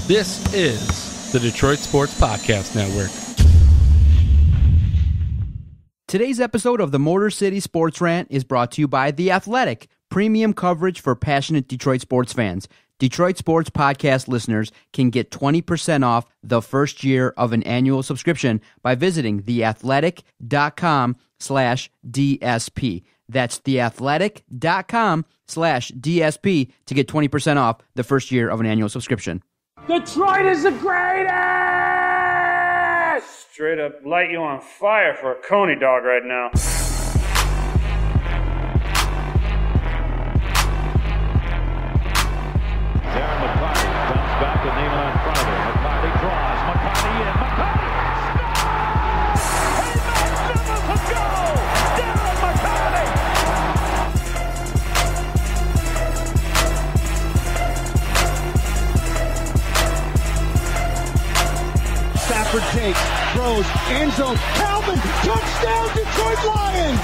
This is the Detroit Sports Podcast Network. Today's episode of the Motor City Sports Rant is brought to you by The Athletic, premium coverage for passionate Detroit sports fans. Detroit Sports Podcast listeners can get 20% off the first year of an annual subscription by visiting theathletic.com/DSP. That's theathletic.com/DSP to get 20% off the first year of an annual subscription. Detroit is the greatest! Straight up light you on fire for a Coney dog right now. Darren McCarty comes back with Neiman in front of him. McCarty draws. McCarty in. McCarty scores! A magnificent goal! Darren McCarty! Stafford takes, throws, end zone, Calvin, touchdown, Detroit Lions!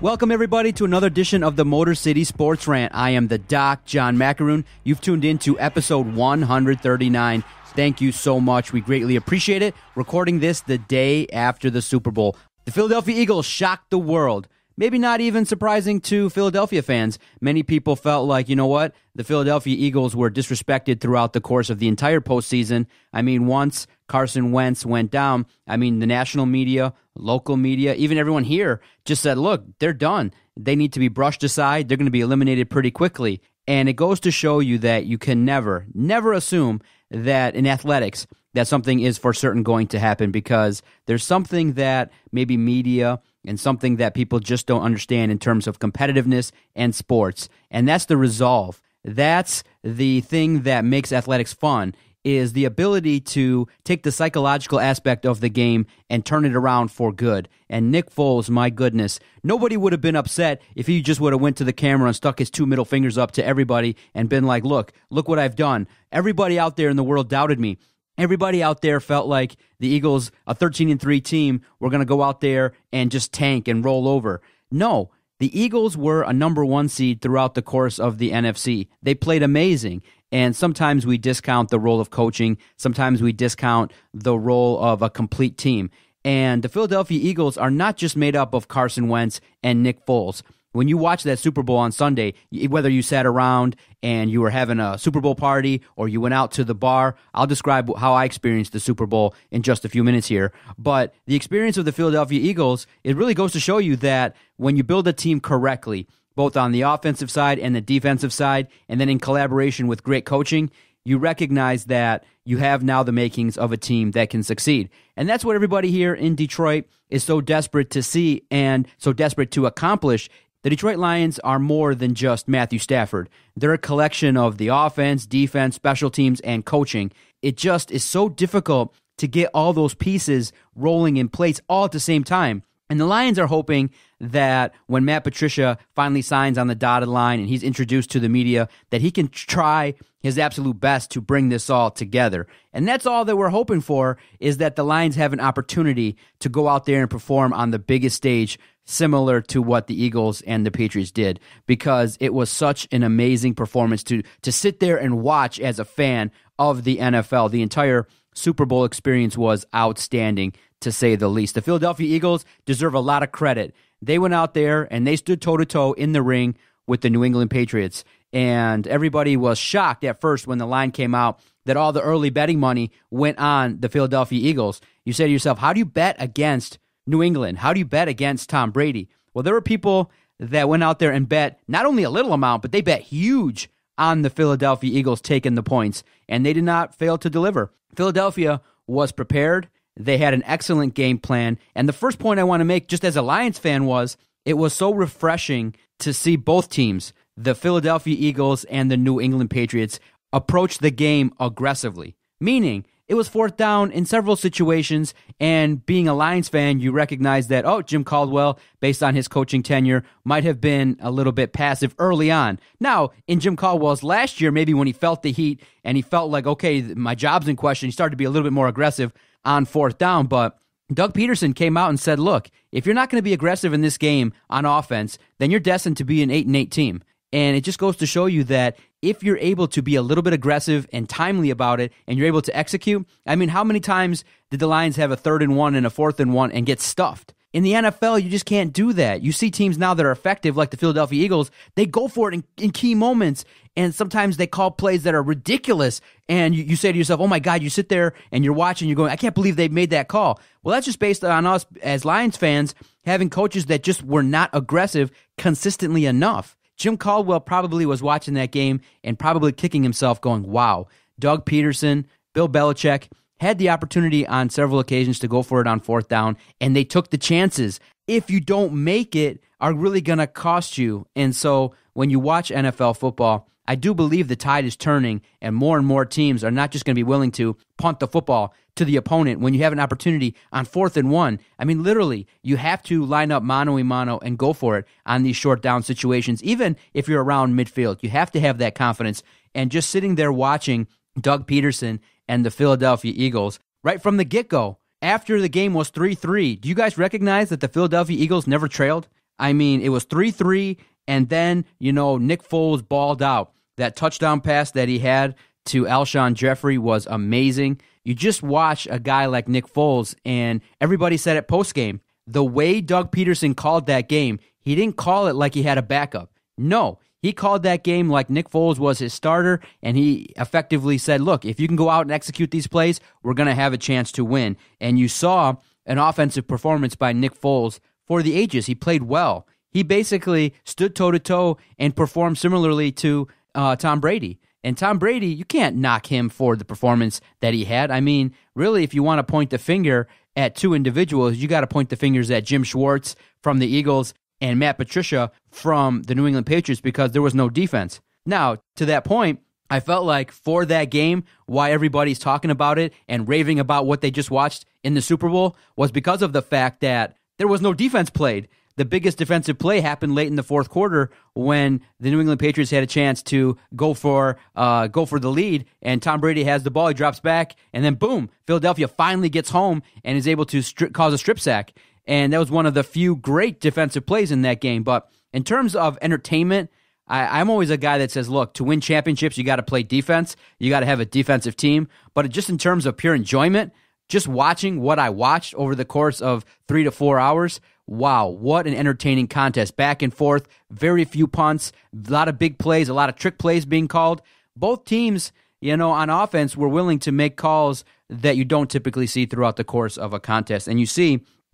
Welcome, everybody, to another edition of the Motor City Sports Rant. I am the Doc, John Macaroon. You've tuned in to episode 139. Thank you so much. We greatly appreciate it. Recording this the day after the Super Bowl. The Philadelphia Eagles shocked the world. Maybe not even surprising to Philadelphia fans. Many people felt like, you know what? The Philadelphia Eagles were disrespected throughout the course of the entire postseason. I mean, once Carson Wentz went down, I mean, the national media, local media, even everyone here just said, look, they're done. They need to be brushed aside. They're going to be eliminated pretty quickly. And it goes to show you that you can never assume that in athletics that something is for certain going to happen, because there's something that maybe media and something that people just don't understand in terms of competitiveness and sports, and that's the resolve. That's the thing that makes athletics fun, is the ability to take the psychological aspect of the game and turn it around for good. And Nick Foles, my goodness, nobody would have been upset if he just would have went to the camera and stuck his two middle fingers up to everybody and been like, look what I've done. Everybody out there in the world doubted me. Everybody out there felt like the Eagles, a 13-3 team, were going to go out there and just tank and roll over. No, the Eagles were a number one seed throughout the course of the NFC. They played amazing, and sometimes we discount the role of coaching. Sometimes we discount the role of a complete team. And the Philadelphia Eagles are not just made up of Carson Wentz and Nick Foles. When you watch that Super Bowl on Sunday, whether you sat around and you were having a Super Bowl party or you went out to the bar, I'll describe how I experienced the Super Bowl in just a few minutes here. But the experience of the Philadelphia Eagles, it really goes to show you that when you build a team correctly, both on the offensive side and the defensive side, and then in collaboration with great coaching, you recognize that you have now the makings of a team that can succeed. And that's what everybody here in Detroit is so desperate to see and so desperate to accomplish. The Detroit Lions are more than just Matthew Stafford. They're a collection of the offense, defense, special teams, and coaching. It just is so difficult to get all those pieces rolling in place all at the same time. And the Lions are hoping that when Matt Patricia finally signs on the dotted line and he's introduced to the media, that he can try his absolute best to bring this all together. And that's all that we're hoping for, is that the Lions have an opportunity to go out there and perform on the biggest stage, similar to what the Eagles and the Patriots did, because it was such an amazing performance to sit there and watch as a fan of the NFL. The entire Super Bowl experience was outstanding, to say the least. The Philadelphia Eagles deserve a lot of credit. They went out there and they stood toe-to-toe in the ring with the New England Patriots, and everybody was shocked at first when the line came out that all the early betting money went on the Philadelphia Eagles. You say to yourself, how do you bet against New England? How do you bet against Tom Brady? Well, there were people that went out there and bet not only a little amount, but they bet huge on the Philadelphia Eagles taking the points, and they did not fail to deliver. Philadelphia was prepared. They had an excellent game plan. And the first point I want to make, just as a Lions fan, was it was so refreshing to see both teams, the Philadelphia Eagles and the New England Patriots, approach the game aggressively. Meaning, it was fourth down in several situations, and being a Lions fan, you recognize that, Jim Caldwell, based on his coaching tenure, might have been a little bit passive early on. Now, in Jim Caldwell's last year, maybe when he felt the heat and he felt like, okay, my job's in question, he started to be a little bit more aggressive on fourth down. But Doug Peterson came out and said, look, if you're not going to be aggressive in this game on offense, then you're destined to be an 8-8 team. And it just goes to show you that if you're able to be a little bit aggressive and timely about it, and you're able to execute, I mean, how many times did the Lions have a 3rd and 1 and a 4th and 1 and get stuffed? In the NFL, you just can't do that. You see teams now that are effective, like the Philadelphia Eagles, they go for it in key moments, and sometimes they call plays that are ridiculous, and you say to yourself, oh my God, you sit there and you're watching, you're going, I can't believe they made that call. Well, that's just based on us as Lions fans having coaches that just were not aggressive consistently enough. Jim Caldwell probably was watching that game and probably kicking himself going, wow, Doug Peterson, Bill Belichick had the opportunity on several occasions to go for it on 4th down, and they took the chances. If you don't make it, are really going to cost you. And so when you watch NFL football, I do believe the tide is turning, and more teams are not just going to be willing to punt the football to the opponent when you have an opportunity on 4th and 1. I mean, literally, you have to line up mano-a-mano and go for it on these short down situations, even if you're around midfield. You have to have that confidence. And just sitting there watching Doug Peterson and the Philadelphia Eagles, right from the get-go, after the game was 3-3, do you guys recognize that the Philadelphia Eagles never trailed? I mean, it was 3-3, and then, Nick Foles balled out. That touchdown pass that he had to Alshon Jeffrey was amazing. You just watch a guy like Nick Foles, and everybody said at postgame, the way Doug Peterson called that game, he didn't call it like he had a backup. No, he called that game like Nick Foles was his starter, and he effectively said, look, if you can go out and execute these plays, we're going to have a chance to win. And you saw an offensive performance by Nick Foles for the ages. He played well. He basically stood toe-to-toe and performed similarly to Tom Brady. And Tom Brady, you can't knock him for the performance that he had. I mean, really, if you want to point the finger at two individuals, you got to point the fingers at Jim Schwartz from the Eagles and Matt Patricia from the New England Patriots, because there was no defense. Now, to that point, I felt like for that game, why everybody's talking about it and raving about what they just watched in the Super Bowl was because of the fact that there was no defense played. The biggest defensive play happened late in the fourth quarter when the New England Patriots had a chance to go for the lead, and Tom Brady has the ball, he drops back, and then boom, Philadelphia finally gets home and is able to cause a strip sack. And that was one of the few great defensive plays in that game. But in terms of entertainment, I'm always a guy that says, look, to win championships, you got to play defense. You got to have a defensive team. But just in terms of pure enjoyment, just watching what I watched over the course of 3 to 4 hours, wow, what an entertaining contest. Back and forth, very few punts, a lot of big plays, a lot of trick plays being called. Both teams, on offense were willing to make calls that you don't typically see throughout the course of a contest. And you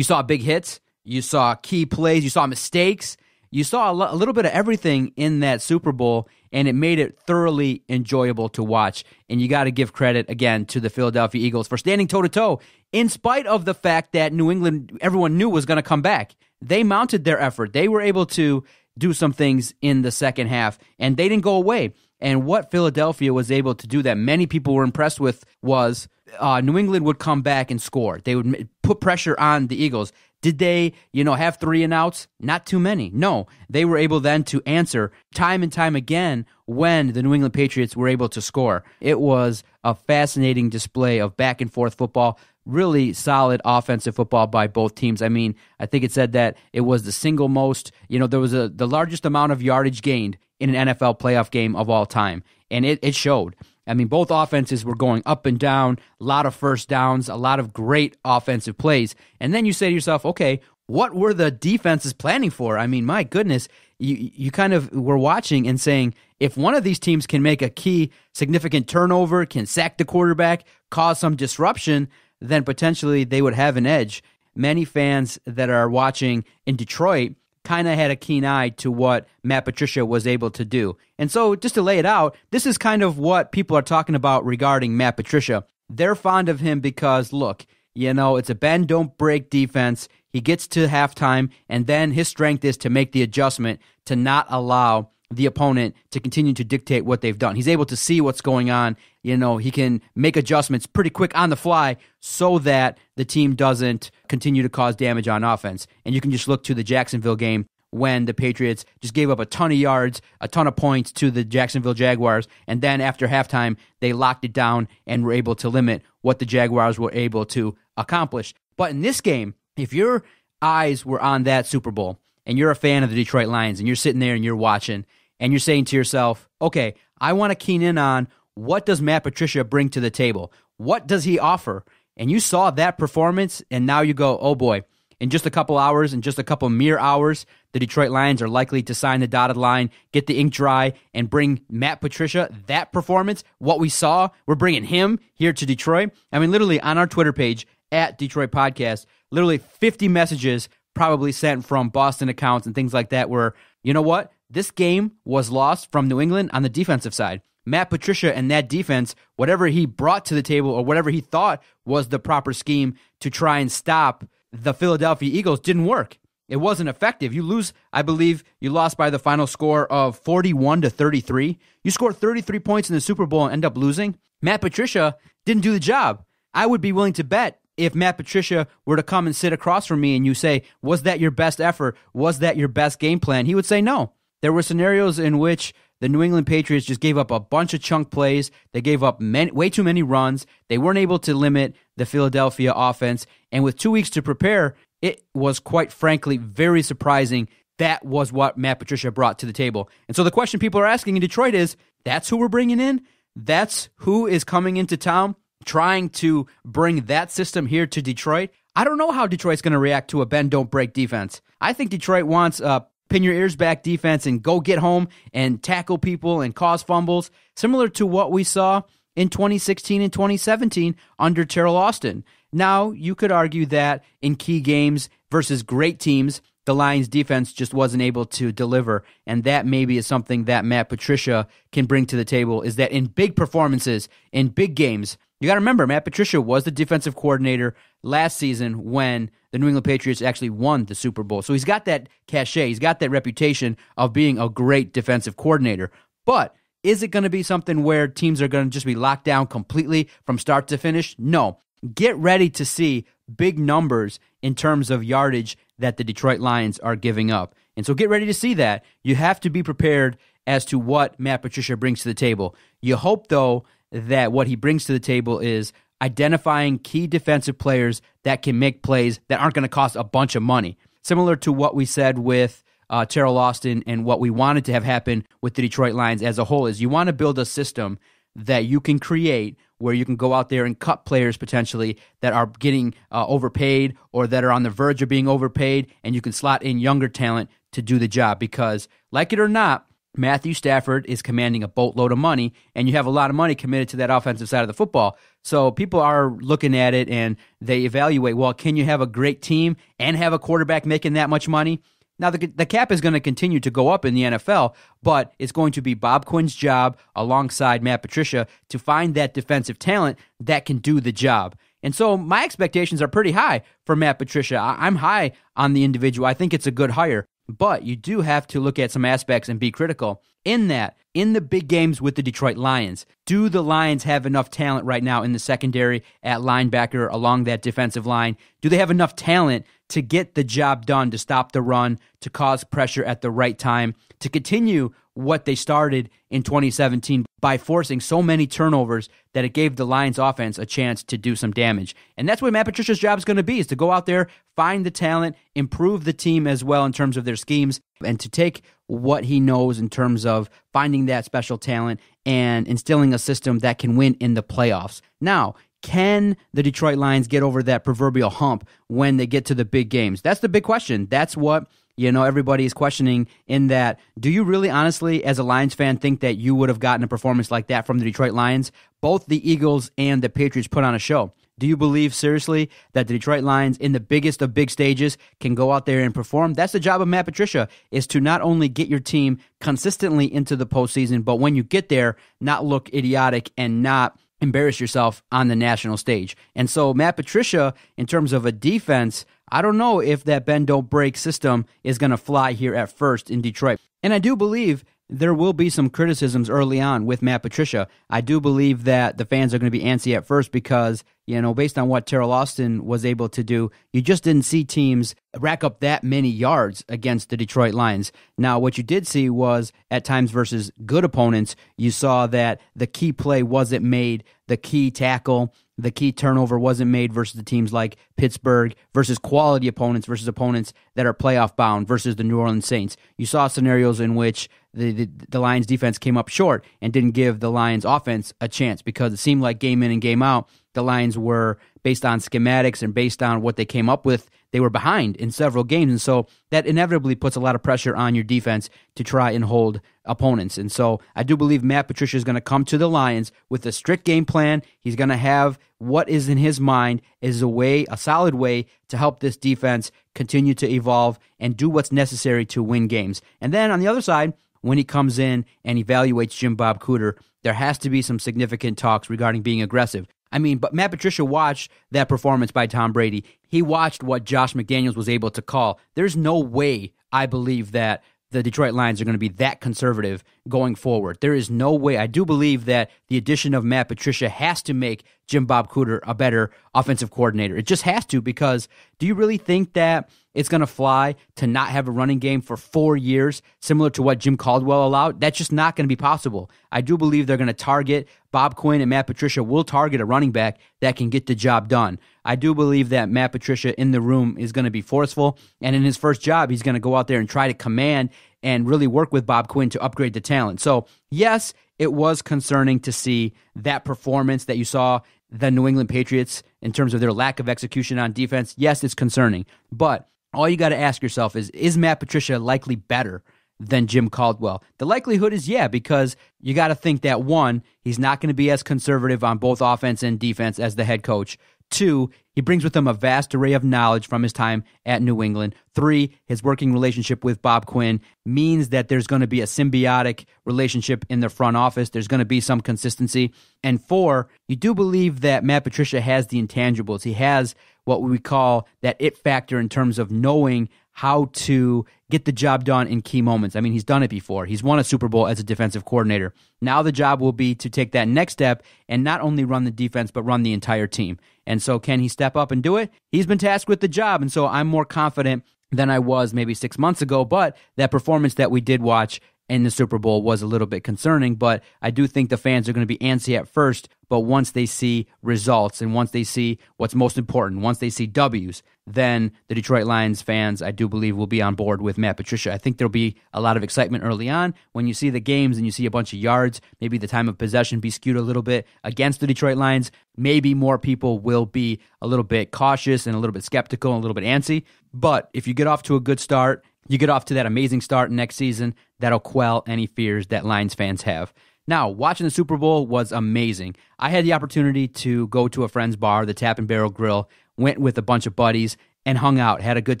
saw big hits, you saw key plays, you saw mistakes, you saw a little bit of everything in that Super Bowl, and it made it thoroughly enjoyable to watch. And you got to give credit, again, to the Philadelphia Eagles for standing toe-to-toe, in spite of the fact that New England, everyone knew was going to come back. They mounted their effort. They were able to do some things in the second half, and they didn't go away. And what Philadelphia was able to do that many people were impressed with was New England would come back and score. They would put pressure on the Eagles. Did they, have 3 and outs? Not too many. No, they were able then to answer time and time again when the New England Patriots were able to score. It was a fascinating display of back and forth football, really solid offensive football by both teams. I mean, I think it said that it was the single most, there was the largest amount of yardage gained in an NFL playoff game of all time, and it showed. I mean, both offenses were going up and down, a lot of first downs, a lot of great offensive plays. And then you say to yourself, okay, what were the defenses planning for? I mean, my goodness, you kind of were watching and saying, if one of these teams can make a key significant turnover, can sack the quarterback, cause some disruption, then potentially they would have an edge. Many fans that are watching in Detroit kind of had a keen eye to what Matt Patricia was able to do. And so just to lay it out, this is kind of what people are talking about regarding Matt Patricia. They're fond of him because, look, it's a bend, don't break defense. He gets to halftime, and then his strength is to make the adjustment to not allow the opponent to continue to dictate what they've done. He's able to see what's going on. He can make adjustments pretty quick on the fly so that the team doesn't continue to cause damage on offense. And you can just look to the Jacksonville game when the Patriots just gave up a ton of yards, a ton of points to the Jacksonville Jaguars, and then after halftime, they locked it down and were able to limit what the Jaguars were able to accomplish. But in this game, if your eyes were on that Super Bowl, and you're a fan of the Detroit Lions, and you're sitting there and you're watching, and you're saying to yourself, okay, I want to keen in on what does Matt Patricia bring to the table? What does he offer? And you saw that performance, and now you go, oh boy, in just a couple hours, in just a couple mere hours, the Detroit Lions are likely to sign the dotted line, get the ink dry, and bring Matt Patricia that performance. What we saw, we're bringing him here to Detroit. I mean, literally on our Twitter page, at Detroit Podcast, literally 50 messages probably sent from Boston accounts and things like that where, you know what? This game was lost from New England on the defensive side. Matt Patricia and that defense, whatever he brought to the table or whatever he thought was the proper scheme to try and stop the Philadelphia Eagles, didn't work. It wasn't effective. You lose, I believe you lost by the final score of 41-33. You scored 33 points in the Super Bowl and end up losing. Matt Patricia didn't do the job. I would be willing to bet if Matt Patricia were to come and sit across from me and you say, was that your best effort? Was that your best game plan? He would say no. There were scenarios in which the New England Patriots just gave up a bunch of chunk plays. They gave up way too many runs. They weren't able to limit the Philadelphia offense. And with 2 weeks to prepare, it was quite frankly very surprising. That was what Matt Patricia brought to the table. And so the question people are asking in Detroit is, that's who we're bringing in? That's who is coming into town trying to bring that system here to Detroit? I don't know how Detroit's going to react to a bend, don't break defense. I think Detroit wants a pin your ears back defense and go get home and tackle people and cause fumbles, similar to what we saw in 2016 and 2017 under Terrell Austin. Now, you could argue that in key games versus great teams, the Lions defense just wasn't able to deliver, and that maybe is something that Matt Patricia can bring to the table, is that in big performances, in big games, you got to remember, Matt Patricia was the defensive coordinator last season when the New England Patriots actually won the Super Bowl. So he's got that cachet. He's got that reputation of being a great defensive coordinator. But is it going to be something where teams are going to just be locked down completely from start to finish? No. Get ready to see big numbers in terms of yardage that the Detroit Lions are giving up. And so get ready to see that. You have to be prepared as to what Matt Patricia brings to the table. You hope, though, that what he brings to the table is identifying key defensive players that can make plays that aren't going to cost a bunch of money. Similar to what we said with Terrell Austin and what we wanted to have happen with the Detroit Lions as a whole is you want to build a system that you can create where you can go out there and cut players potentially that are getting overpaid or that are on the verge of being overpaid, and you can slot in younger talent to do the job because, like it or not, Matthew Stafford is commanding a boatload of money, and you have a lot of money committed to that offensive side of the football. So people are looking at it, and they evaluate, well, can you have a great team and have a quarterback making that much money? Now, the cap is going to continue to go up in the NFL, but it's going to be Bob Quinn's job alongside Matt Patricia to find that defensive talent that can do the job. And so my expectations are pretty high for Matt Patricia. I'm high on the individual. I think it's a good hire. But you do have to look at some aspects and be critical in that. In the big games with the Detroit Lions, do the Lions have enough talent right now in the secondary at linebacker along that defensive line? Do they have enough talent to get the job done, to stop the run, to cause pressure at the right time, to continue what they started in 2017 by forcing so many turnovers that it gave the Lions offense a chance to do some damage? And that's what Matt Patricia's job is going to be, is to go out there, find the talent, improve the team as well in terms of their schemes, and to take what he knows in terms of finding that special talent and instilling a system that can win in the playoffs. Now, can the Detroit Lions get over that proverbial hump when they get to the big games? That's the big question. That's what everybody is questioning, in that, do you really honestly, as a Lions fan, think that you would have gotten a performance like that from the Detroit Lions? Both the Eagles and the Patriots put on a show. Do you believe seriously that the Detroit Lions, in the biggest of big stages, can go out there and perform? That's the job of Matt Patricia, is to not only get your team consistently into the postseason, but when you get there, not look idiotic and not embarrass yourself on the national stage. And so Matt Patricia, in terms of a defense, I don't know if that bend don't break system is going to fly here at first in Detroit. And I do believe there will be some criticisms early on with Matt Patricia. I do believe that the fans are going to be antsy at first because, based on what Terrell Austin was able to do, you just didn't see teams rack up that many yards against the Detroit Lions. Now, what you did see was, at times versus good opponents, you saw that the key play wasn't made, the key tackle, the key turnover wasn't made versus the teams like Pittsburgh, versus quality opponents, versus opponents that are playoff bound, versus the New Orleans Saints. You saw scenarios in which the Lions defense came up short and didn't give the Lions offense a chance, because it seemed like game in and game out, the Lions were, based on schematics and based on what they came up with, they were behind in several games. And so that inevitably puts a lot of pressure on your defense to try and hold opponents. And so I do believe Matt Patricia is going to come to the Lions with a strict game plan. He's going to have what is in his mind is a solid way to help this defense continue to evolve and do what's necessary to win games. And then on the other side, when he comes in and evaluates Jim Bob Cooter, there has to be some significant talks regarding being aggressive. I mean, but Matt Patricia watched that performance by Tom Brady. He watched what Josh McDaniels was able to call. There's no way, I believe, that the Detroit Lions are going to be that conservative going forward. There is no way. I do believe that the addition of Matt Patricia has to make Jim Bob Cooter a better offensive coordinator. It just has to, because do you really think that it's going to fly to not have a running game for 4 years, similar to what Jim Caldwell allowed? That's just not going to be possible. I do believe they're going to target, Bob Quinn and Matt Patricia will target a running back that can get the job done. I do believe that Matt Patricia in the room is going to be forceful, and in his first job, he's going to go out there and try to command and really work with Bob Quinn to upgrade the talent. So, yes, it was concerning to see that performance that you saw the New England Patriots in terms of their lack of execution on defense. Yes, it's concerning. But all you got to ask yourself is Matt Patricia likely better than Jim Caldwell? The likelihood is yeah, because you got to think that, one, he's not going to be as conservative on both offense and defense as the head coach. 2, he brings with him a vast array of knowledge from his time at New England. 3, his working relationship with Bob Quinn means that there's going to be a symbiotic relationship in the front office. There's going to be some consistency. And 4, you do believe that Matt Patricia has the intangibles. He has what we call that it factor in terms of knowing how to get the job done in key moments. I mean, he's done it before. He's won a Super Bowl as a defensive coordinator. Now the job will be to take that next step and not only run the defense, but run the entire team. And so can he step up and do it? He's been tasked with the job, and so I'm more confident than I was maybe 6 months ago, but that performance that we did watch in the Super Bowl was a little bit concerning, but I do think the fans are going to be antsy at first, but once they see results and once they see what's most important, once they see W's, then the Detroit Lions fans, I do believe, will be on board with Matt Patricia. I think there'll be a lot of excitement early on. When you see the games and you see a bunch of yards, maybe the time of possession be skewed a little bit against the Detroit Lions, maybe more people will be a little bit cautious and a little bit skeptical and a little bit antsy. But if you get off to a good start, you get off to that amazing start next season, that'll quell any fears that Lions fans have. Now, watching the Super Bowl was amazing. I had the opportunity to go to a friend's bar, the Tap and Barrel Grill, went with a bunch of buddies, and hung out. Had a good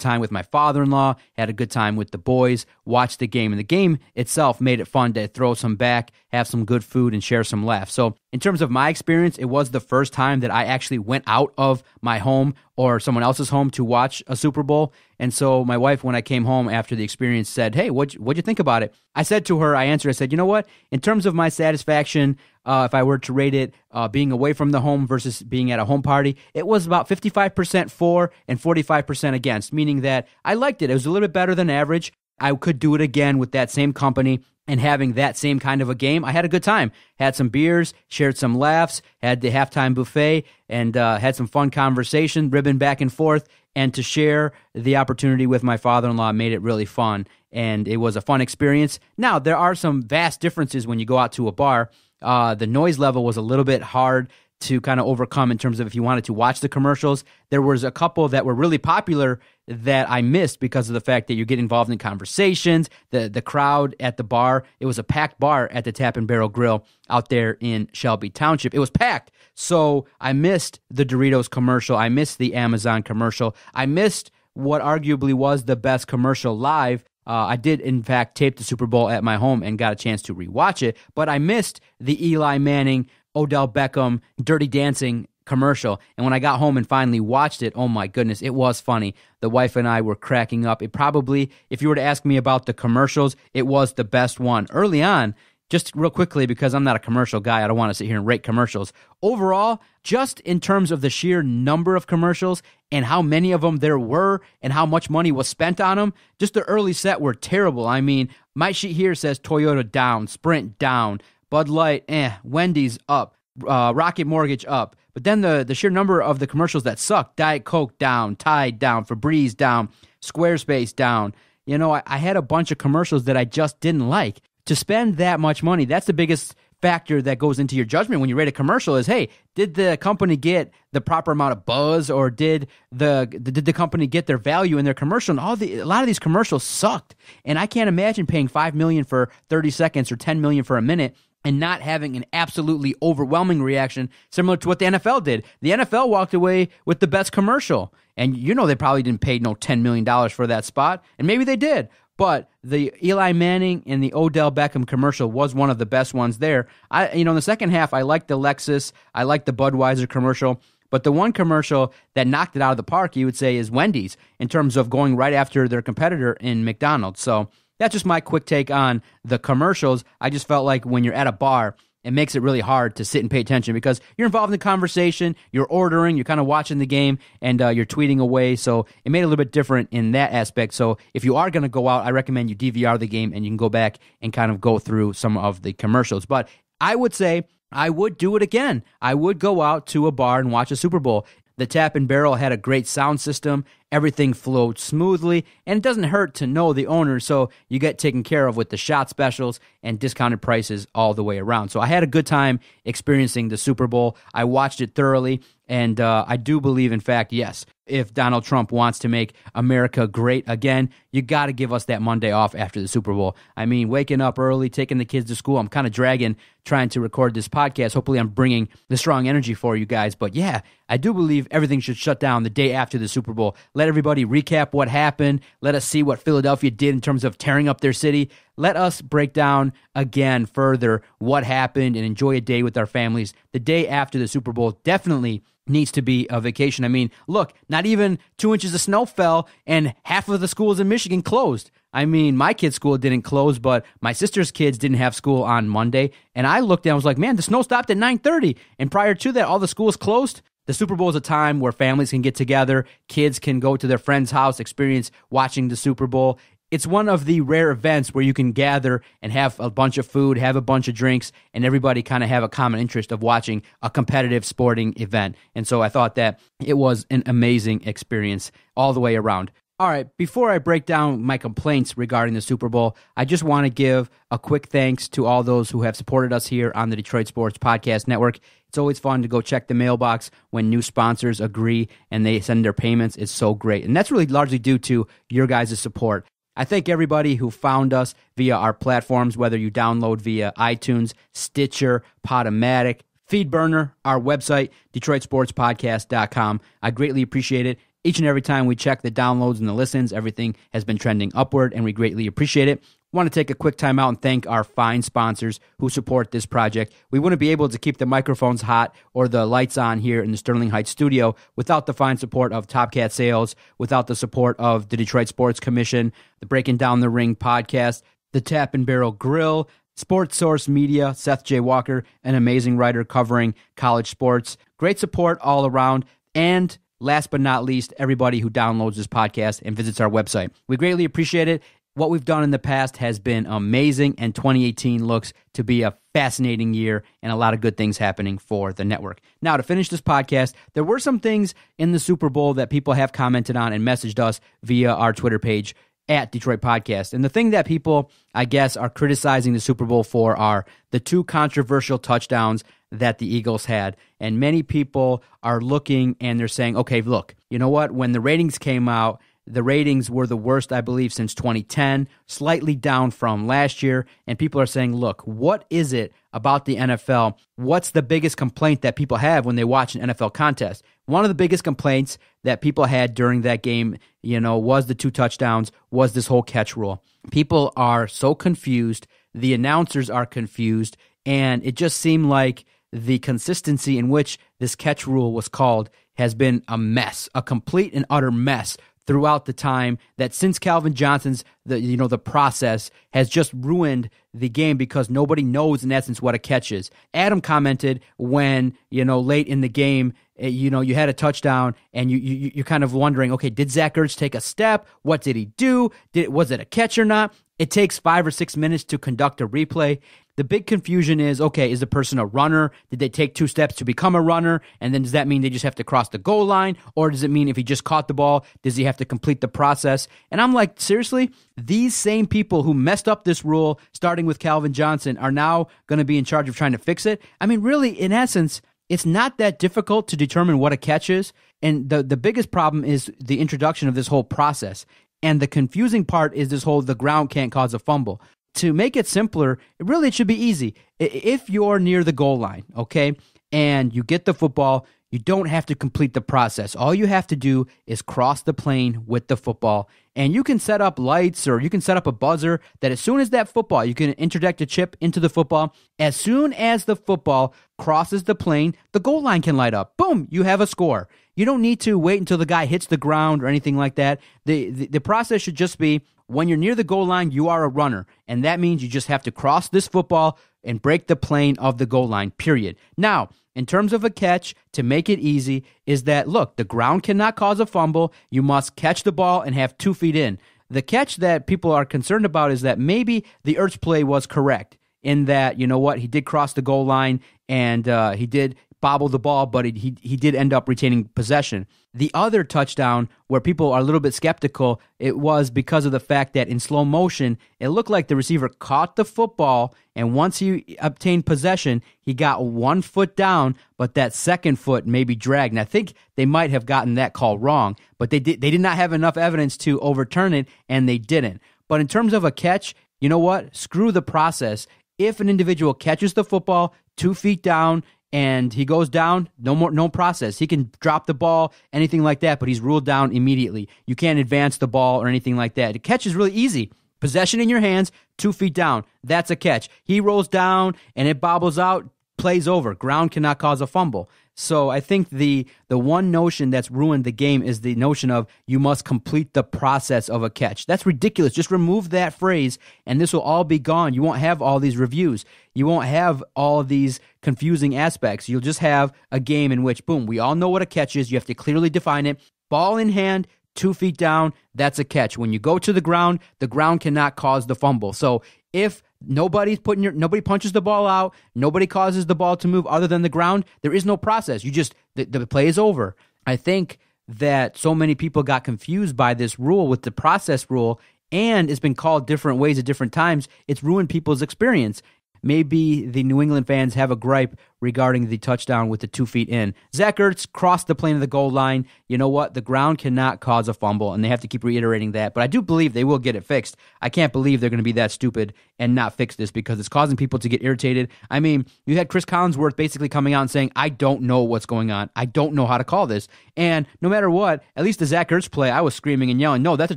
time with my father-in-law, had a good time with the boys, watched the game. And the game itself made it fun to throw some back, have some good food, and share some laughs. So in terms of my experience, it was the first time that I actually went out of my home or someone else's home to watch a Super Bowl. And so my wife, when I came home after the experience, said, "Hey, what'd you think about it?" I said to her, I answered, I said, "You know what? In terms of my satisfaction, if I were to rate it, being away from the home versus being at a home party, it was about 55% for and 45% against, meaning that I liked it. It was a little bit better than average. I could do it again with that same company and having that same kind of a game. I had a good time. Had some beers, shared some laughs, had the halftime buffet, and had some fun conversation, ribbon back and forth. And to share the opportunity with my father-in-law made it really fun, and it was a fun experience. Now, there are some vast differences when you go out to a bar. The noise level was a little bit hard to kind of overcome in terms of if you wanted to watch the commercials. There was a couple that were really popular that I missed because of the fact that you get involved in conversations, the crowd at the bar. It was a packed bar at the Tap and Barrel Grill out there in Shelby Township. It was packed. So I missed the Doritos commercial. I missed the Amazon commercial. I missed what arguably was the best commercial live. I did, in fact, tape the Super Bowl at my home and got a chance to rewatch it, but I missed the Eli Manning, Odell Beckham, Dirty Dancing commercial. And when I got home and finally watched it, oh my goodness, it was funny. The wife and I were cracking up. It probably, if you were to ask me about the commercials, it was the best one. Early on, just real quickly, because I'm not a commercial guy, I don't want to sit here and rate commercials. Overall, just in terms of the sheer number of commercials and how many of them there were and how much money was spent on them, just the early set were terrible. I mean, my sheet here says Toyota down, Sprint down, Bud Light, Wendy's up, Rocket Mortgage up, But then the sheer number of the commercials that suck, Diet Coke down, Tide down, Febreze down, Squarespace down. You know, I had a bunch of commercials that I just didn't like. To spend that much money, that's the biggest factor that goes into your judgment when you rate a commercial is, hey, did the company get the proper amount of buzz, or did the company get their value in their commercial? And a lot of these commercials sucked. And I can't imagine paying $5 million for 30 seconds or $10 million for a minute and not having an absolutely overwhelming reaction similar to what the NFL did. The NFL walked away with the best commercial. And you know they probably didn't pay no $10 million for that spot. And maybe they did. But the Eli Manning and the Odell Beckham commercial was one of the best ones there. In the second half, I liked the Lexus, I liked the Budweiser commercial, but the one commercial that knocked it out of the park, you would say, is Wendy's in terms of going right after their competitor in McDonald's. So that's just my quick take on the commercials. I just felt like when you're at a bar, it makes it really hard to sit and pay attention because you're involved in the conversation, you're ordering, you're kind of watching the game, and you're tweeting away. So it made it a little bit different in that aspect. So if you are going to go out, I recommend you DVR the game and you can go back and kind of go through some of the commercials. But I would say I would do it again. I would go out to a bar and watch a Super Bowl. The Tap and Barrel had a great sound system. Everything flowed smoothly, and it doesn't hurt to know the owner, so you get taken care of with the shot specials and discounted prices all the way around. So I had a good time experiencing the Super Bowl. I watched it thoroughly, and I do believe, in fact, yes, if Donald Trump wants to make America great again, you got to give us that Monday off after the Super Bowl. I mean, waking up early, taking the kids to school. I'm kind of dragging trying to record this podcast. Hopefully I'm bringing the strong energy for you guys. But yeah, I do believe everything should shut down the day after the Super Bowl. Let everybody recap what happened. Let us see what Philadelphia did in terms of tearing up their city. Let us break down again further what happened and enjoy a day with our families. The day after the Super Bowl definitely needs to be a vacation. I mean, look, not even 2 inches of snow fell and half of the schools in Michigan closed. I mean, my kid's school didn't close, but my sister's kids didn't have school on Monday. And I looked and I was like, man, the snow stopped at 9:30. And prior to that, all the schools closed. The Super Bowl is a time where families can get together, kids can go to their friend's house, experience watching the Super Bowl. It's one of the rare events where you can gather and have a bunch of food, have a bunch of drinks, and everybody kind of have a common interest of watching a competitive sporting event. And so I thought that it was an amazing experience all the way around. All right, before I break down my complaints regarding the Super Bowl, I just want to give a quick thanks to all those who have supported us here on the Detroit Sports Podcast Network. It's always fun to go check the mailbox when new sponsors agree and they send their payments. It's so great. And that's really largely due to your guys' support. I thank everybody who found us via our platforms, whether you download via iTunes, Stitcher, Podomatic, Feedburner, our website, DetroitSportsPodcast.com. I greatly appreciate it. Each and every time we check the downloads and the listens, everything has been trending upward, and we greatly appreciate it. I want to take a quick time out and thank our fine sponsors who support this project. We wouldn't be able to keep the microphones hot or the lights on here in the Sterling Heights studio without the fine support of Top Cat Sales, without the support of the Detroit Sports Commission, the Breaking Down the Ring podcast, the Tap and Barrel Grill, Sports Source Media, Seth J. Walker, an amazing writer covering college sports. Great support all around. And last but not least, everybody who downloads this podcast and visits our website. We greatly appreciate it. What we've done in the past has been amazing, and 2018 looks to be a fascinating year and a lot of good things happening for the network. Now, to finish this podcast, there were some things in the Super Bowl that people have commented on and messaged us via our Twitter page at Detroit Podcast. And the thing that people, I guess, are criticizing the Super Bowl for are the two controversial touchdowns that the Eagles had. And many people are looking and they're saying, okay, look, you know what? When the ratings came out, the ratings were the worst, I believe, since 2010, slightly down from last year. And people are saying, look, what is it about the NFL? What's the biggest complaint that people have when they watch an NFL contest? One of the biggest complaints that people had during that game, was the two touchdowns, was this whole catch rule. People are so confused. The announcers are confused. And it just seemed like the consistency in which this catch rule was called has been a mess, a complete and utter mess throughout the time that since Calvin Johnson's, the process has just ruined the game because nobody knows in essence what a catch is. Adam commented when, late in the game, you had a touchdown and you're kind of wondering, okay, did Zach Ertz take a step? What did he do? Was it a catch or not? It takes 5 or 6 minutes to conduct a replay. The big confusion is, okay, is the person a runner? Did they take 2 steps to become a runner? And then does that mean they just have to cross the goal line? Or does it mean if he just caught the ball, does he have to complete the process? And I'm like, seriously? These same people who messed up this rule, starting with Calvin Johnson, are now going to be in charge of trying to fix it? I mean, really, in essence, it's not that difficult to determine what a catch is. And the biggest problem is the introduction of this whole process. And the confusing part is this whole the ground can't cause a fumble. To make it simpler, it should be easy. If you're near the goal line, okay, and you get the football, you don't have to complete the process. All you have to do is cross the plane with the football. And you can set up lights or you can set up a buzzer that as soon as that football, you can interject a chip into the football. As soon as the football crosses the plane, the goal line can light up. Boom, you have a score. You don't need to wait until the guy hits the ground or anything like that. The process should just be when you're near the goal line, you are a runner. And that means you just have to cross this football and break the plane of the goal line, period. Now, in terms of a catch, to make it easy, is that, look, the ground cannot cause a fumble. You must catch the ball and have 2 feet in. The catch that people are concerned about is that maybe the Ertz play was correct in that, you know what, he did cross the goal line and he did bobble the ball, but he did end up retaining possession. The other touchdown where people are a little bit skeptical, it was because of the fact that in slow motion, it looked like the receiver caught the football, and once he obtained possession, he got 1 foot down, but that second foot maybe dragged. And I think they might have gotten that call wrong, but they did not have enough evidence to overturn it, and they didn't. But in terms of a catch, you know what? Screw the process. If an individual catches the football 2 feet down, and he goes down, no process. He can drop the ball, anything like that, but he's ruled down immediately. You can't advance the ball or anything like that. The catch is really easy. Possession in your hands, 2 feet down. That's a catch. He rolls down and it bobbles out, plays over. Ground cannot cause a fumble. So I think the one notion that's ruined the game is the notion of you must complete the process of a catch. That's ridiculous. Just remove that phrase and this will all be gone. You won't have all these reviews. You won't have all of these confusing aspects. You'll just have a game in which, boom, we all know what a catch is. You have to clearly define it. Ball in hand, 2 feet down, that's a catch. When you go to the ground cannot cause the fumble. So if nobody punches the ball out, nobody causes the ball to move other than the ground, there is no process. The play is over. I think that so many people got confused by this rule with the process rule, and it's been called different ways at different times. It's ruined people's experience. Maybe the New England fans have a gripe regarding the touchdown with the 2 feet in. Zach Ertz crossed the plane of the goal line. You know what? The ground cannot cause a fumble, and they have to keep reiterating that. But I do believe they will get it fixed. I can't believe they're going to be that stupid and not fix this because it's causing people to get irritated. I mean, you had Chris Collinsworth basically coming out and saying, I don't know what's going on. I don't know how to call this. And no matter what, at least the Zach Ertz play, I was screaming and yelling, no, that's a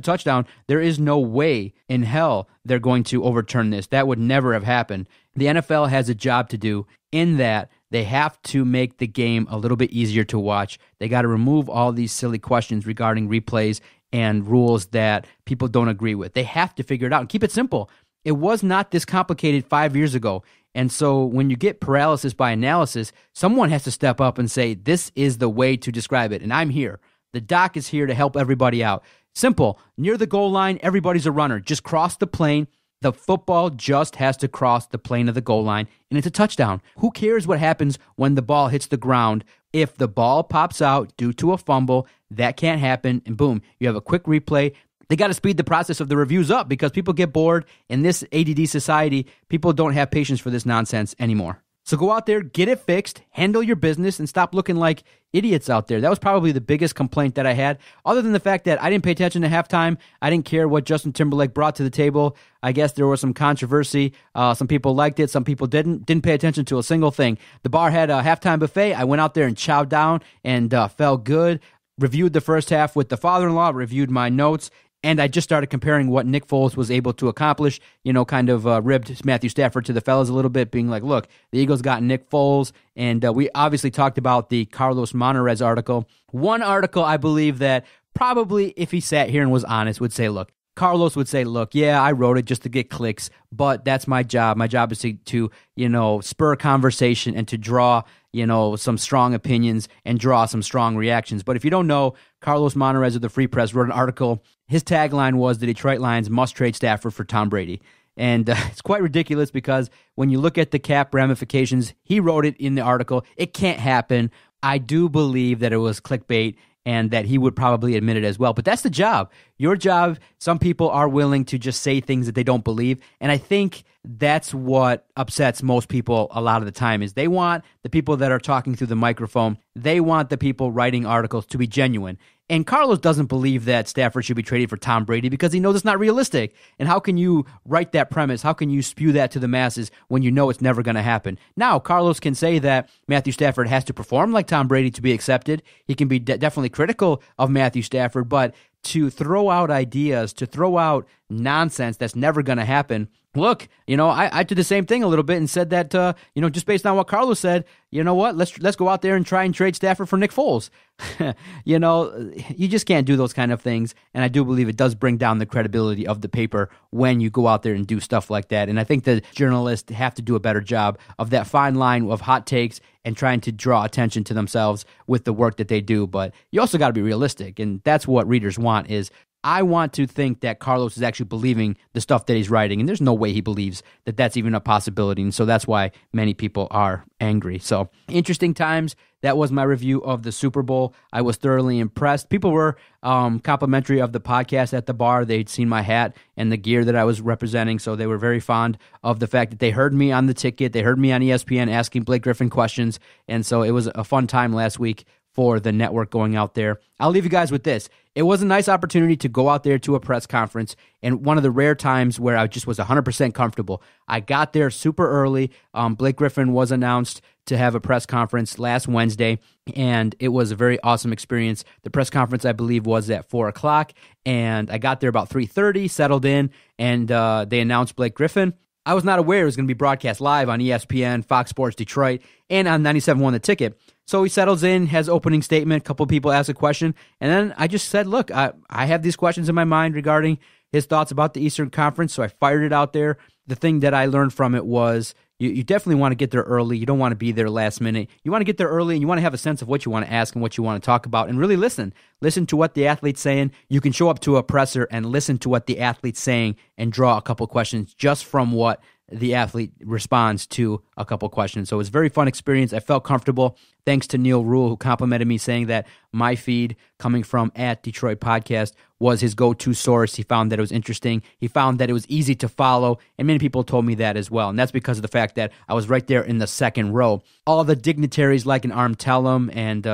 touchdown. There is no way in hell they're going to overturn this. That would never have happened. The NFL has a job to do in that they have to make the game a little bit easier to watch. They got to remove all these silly questions regarding replays and rules that people don't agree with. They have to figure it out and keep it simple. It was not this complicated 5 years ago. And so when you get paralysis by analysis, someone has to step up and say, this is the way to describe it. And I'm here. The doc is here to help everybody out. Simple. Near the goal line, everybody's a runner. Just cross the plane. The football just has to cross the plane of the goal line, and it's a touchdown. Who cares what happens when the ball hits the ground? If the ball pops out due to a fumble, that can't happen, and boom, you have a quick replay. They got to speed the process of the reviews up because people get bored. In this ADD society, people don't have patience for this nonsense anymore. So go out there, get it fixed, handle your business, and stop looking like idiots out there. That was probably the biggest complaint that I had, other than the fact that I didn't pay attention to halftime. I didn't care what Justin Timberlake brought to the table. I guess there was some controversy. Some people liked it. Some people didn't. Didn't pay attention to a single thing. The bar had a halftime buffet. I went out there and chowed down and felt good. Reviewed the first half with the father-in-law, reviewed my notes, and I just started comparing what Nick Foles was able to accomplish, kind of ribbed Matthew Stafford to the fellas a little bit, being like, look, the Eagles got Nick Foles, and we obviously talked about the Carlos Monarrez article. One article I believe that probably, if he sat here and was honest, would say, look, Carlos would say, look, yeah, I wrote it just to get clicks, but that's my job. My job is to spur conversation and to draw, some strong opinions and draw some strong reactions. But if you don't know, Carlos Monarrez of the Free Press wrote an article. His tagline was the Detroit Lions must trade Stafford for Tom Brady. And it's quite ridiculous because when you look at the cap ramifications, he wrote it in the article. It can't happen. I do believe that it was clickbait and that he would probably admit it as well. But that's the job. Your job, some people are willing to just say things that they don't believe. And I think that's what upsets most people a lot of the time is they want the people that are talking through the microphone, they want the people writing articles to be genuine. And Carlos doesn't believe that Stafford should be traded for Tom Brady because he knows it's not realistic. And how can you write that premise? How can you spew that to the masses when you know it's never going to happen? Now, Carlos can say that Matthew Stafford has to perform like Tom Brady to be accepted. He can be definitely critical of Matthew Stafford, but to throw out ideas, to throw out nonsense that's never going to happen. Look, I did the same thing a little bit and said that, just based on what Carlos said, you know what, let's go out there and try and trade Stafford for Nick Foles. You just can't do those kind of things. And I do believe it does bring down the credibility of the paper when you go out there and do stuff like that. And I think the journalists have to do a better job of that fine line of hot takes and trying to draw attention to themselves with the work that they do. But you also got to be realistic. And that's what readers want is, I want to think that Carlos is actually believing the stuff that he's writing, and there's no way he believes that that's even a possibility, and so that's why many people are angry. So, interesting times. That was my review of the Super Bowl. I was thoroughly impressed. People were complimentary of the podcast at the bar. They'd seen my hat and the gear that I was representing, so they were very fond of the fact that they heard me on the ticket. They heard me on ESPN asking Blake Griffin questions, and so it was a fun time last week for the network going out there. I'll leave you guys with this. It was a nice opportunity to go out there to a press conference, and one of the rare times where I just was 100% comfortable. I got there super early. Blake Griffin was announced to have a press conference last Wednesday, and it was a very awesome experience. The press conference, I believe, was at 4 o'clock, and I got there about 3:30, settled in, and they announced Blake Griffin. I was not aware it was going to be broadcast live on ESPN, Fox Sports Detroit, and on 97.1 The Ticket. So he settles in, has opening statement, a couple of people ask a question, and then I just said, look, I have these questions in my mind regarding his thoughts about the Eastern Conference, so I fired it out there. The thing that I learned from it was you definitely want to get there early. You don't want to be there last minute. You want to get there early, and you want to have a sense of what you want to ask and what you want to talk about, and really listen. Listen to what the athlete's saying. You can show up to a presser and listen to what the athlete's saying and draw a couple questions just from what the athlete responds to a couple questions. So it was a very fun experience. I felt comfortable. Thanks to Neil Rule, who complimented me, saying that my feed coming from @Detroit Podcast was his go-to source. He found that it was interesting. He found that it was easy to follow, and many people told me that as well. And that's because of the fact that I was right there in the second row. All the dignitaries like an Arm Tellem and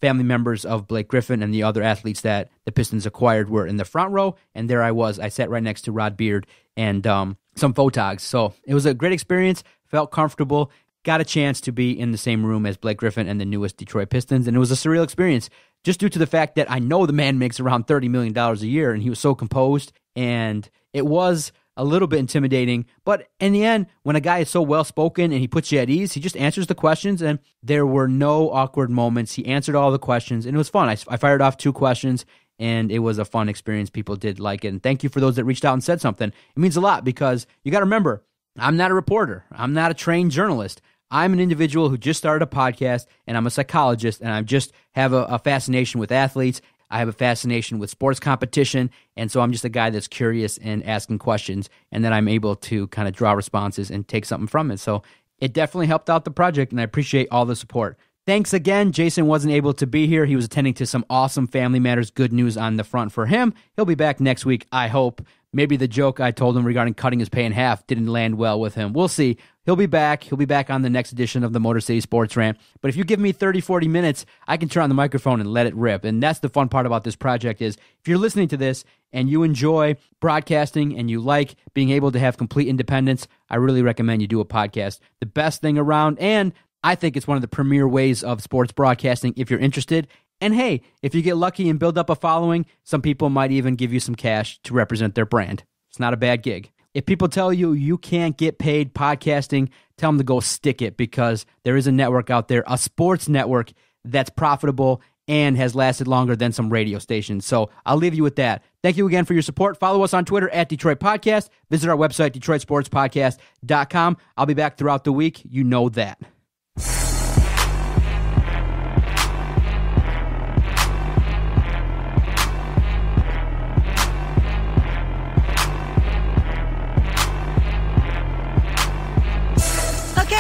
family members of Blake Griffin and the other athletes that the Pistons acquired were in the front row, and there I was. I sat right next to Rod Beard and some photogs. So it was a great experience, felt comfortable, got a chance to be in the same room as Blake Griffin and the newest Detroit Pistons, and it was a surreal experience just due to the fact that I know the man makes around $30 million a year, and he was so composed, and it was a little bit intimidating, but in the end, when a guy is so well-spoken and he puts you at ease, he just answers the questions, and there were no awkward moments. He answered all the questions, and it was fun. I fired off 2 questions, and it was a fun experience. People did like it, and thank you for those that reached out and said something. It means a lot because you got to remember, I'm not a reporter. I'm not a trained journalist. I'm an individual who just started a podcast, and I'm a psychologist, and I just have a fascination with athletes. I have a fascination with sports competition, and so I'm just a guy that's curious and asking questions, and then I'm able to kind of draw responses and take something from it. So it definitely helped out the project, and I appreciate all the support. Thanks again. Jason wasn't able to be here. He was attending to some awesome Family Matters good news on the front for him. He'll be back next week, I hope. Maybe the joke I told him regarding cutting his pay in half didn't land well with him. We'll see. He'll be back. He'll be back on the next edition of the Motor City Sports Rant. But if you give me 30, 40 minutes, I can turn on the microphone and let it rip. And that's the fun part about this project is if you're listening to this and you enjoy broadcasting and you like being able to have complete independence, I really recommend you do a podcast. The best thing around, and I think it's one of the premier ways of sports broadcasting if you're interested. And hey, if you get lucky and build up a following, some people might even give you some cash to represent their brand. It's not a bad gig. If people tell you you can't get paid podcasting, tell them to go stick it because there is a network out there, a sports network that's profitable and has lasted longer than some radio stations. So I'll leave you with that. Thank you again for your support. Follow us on Twitter @Detroit Podcast. Visit our website, DetroitSportsPodcast.com. I'll be back throughout the week. You know that.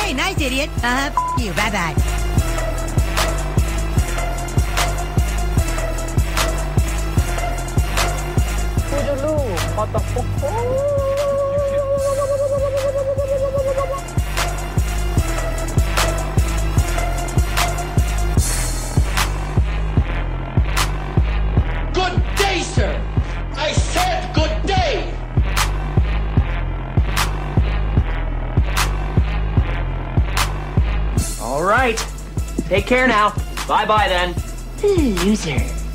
Play nice, idiot. F you. Bye-bye. Good day, sir. I said good day. All right. Take care now. Bye-bye then. Loser.